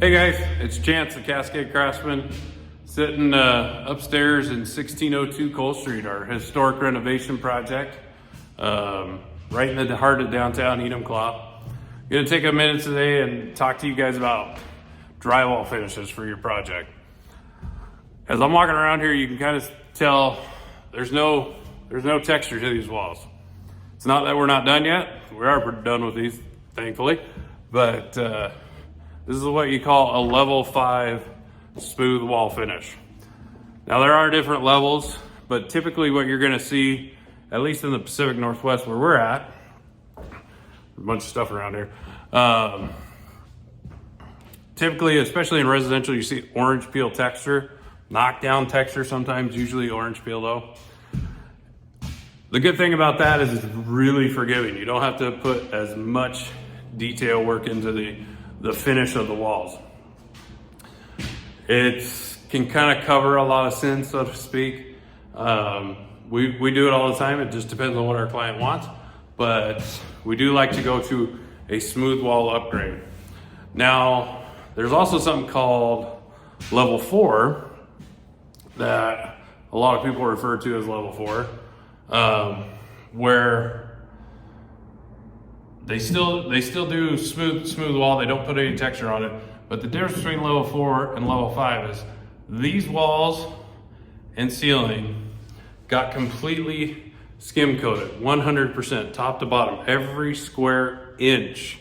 Hey guys, it's Chance, the Cascade Craftsman, sitting upstairs in 1602 Cole Street, our historic renovation project, right in the heart of downtown Enumclaw. I'm gonna take a minute today and talk to you guys about drywall finishes for your project. As I'm walking around here, you can kind of tell there's no texture to these walls. It's not that we're not done yet. We are done with these, thankfully, but this is what you call a level 5 smooth wall finish. Now there are different levels, but typically what you're gonna see, at least in the Pacific Northwest where we're at, a bunch of stuff around here. Typically, especially in residential, you see orange peel texture, knockdown texture sometimes, usually orange peel though. The good thing about that is it's really forgiving. You don't have to put as much detail work into the finish of the walls. It can kind of cover a lot of sins, so to speak. We do it all the time. It just depends on what our client wants, but we do like to go to a smooth wall upgrade. Now, there's also something called level 4 that a lot of people refer to as level 4, where they still do smooth wall. They don't put any texture on it. But the difference between level 4 and level 5 is these walls and ceiling got completely skim coated, 100%, top to bottom. Every square inch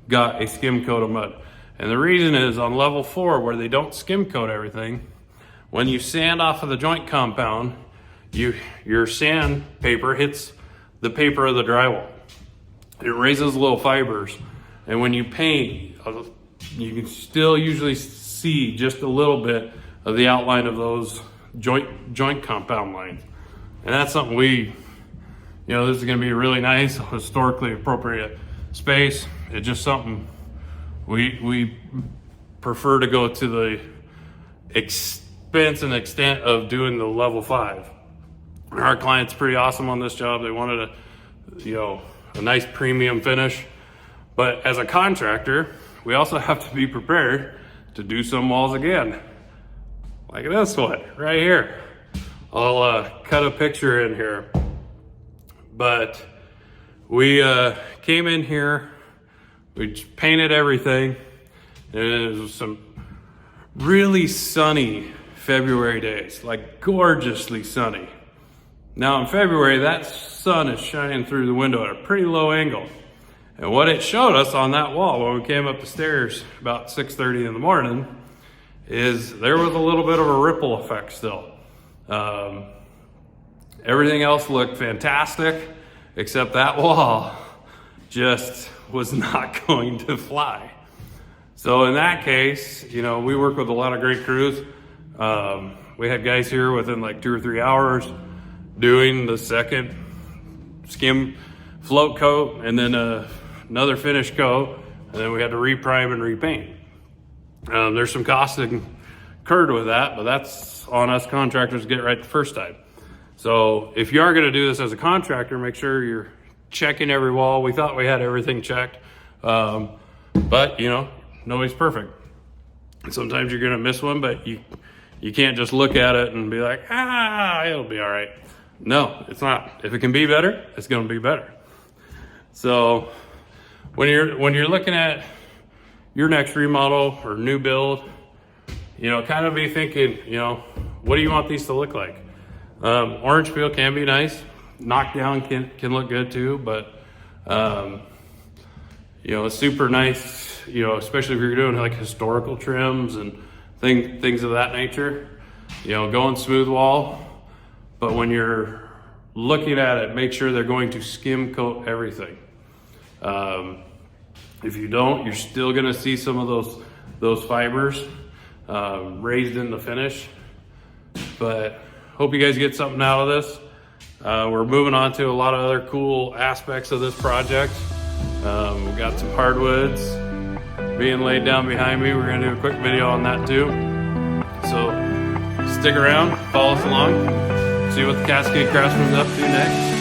got a skim coat of mud. And the reason is on level 4, where they don't skim coat everything, when you sand off of the joint compound, your sandpaper hits the paper of the drywall. It raises little fibers, and when you paint, you can still usually see just a little bit of the outline of those joint compound lines. And that's something this is gonna be a really nice, historically appropriate space. It's just something we prefer to go to the expense and extent of doing the level 5. Our client's pretty awesome on this job. They wanted a nice premium finish. But as a contractor, we also have to be prepared to do some walls again. Like this one right here. I'll cut a picture in here. But we came in here, we painted everything, and it was some really sunny February days, like gorgeously sunny. Now in February, that sun is shining through the window at a pretty low angle. And what it showed us on that wall when we came up the stairs about 6:30 in the morning is there was a little bit of a ripple effect still. Everything else looked fantastic, except that wall just was not going to fly. So in that case, we work with a lot of great crews. We had guys here within like 2 or 3 hours doing the second skim float coat and then another finish coat, and then we had to reprime and repaint. There's some costs incurred with that, but that's on us contractors to get it right the first time. So if you are going to do this as a contractor, make sure you're checking every wall. We thought we had everything checked, but nobody's perfect. Sometimes you're going to miss one, but you can't just look at it and be like, it'll be all right. No, it's not. If it can be better, it's going to be better. So when you're looking at your next remodel or new build, kind of be thinking, what do you want these to look like? Orange peel can be nice. Knockdown can look good too, but it's super nice, especially if you're doing like historical trims and things of that nature, going smooth wall. But when you're looking at it, make sure they're going to skim coat everything. If you don't, you're still gonna see some of those fibers raised in the finish. But hope you guys get something out of this. We're moving on to a lot of other cool aspects of this project. We've got some hardwoods being laid down behind me. We're gonna do a quick video on that too. So stick around, follow us along, see what the Cascade Craftsman's up to next.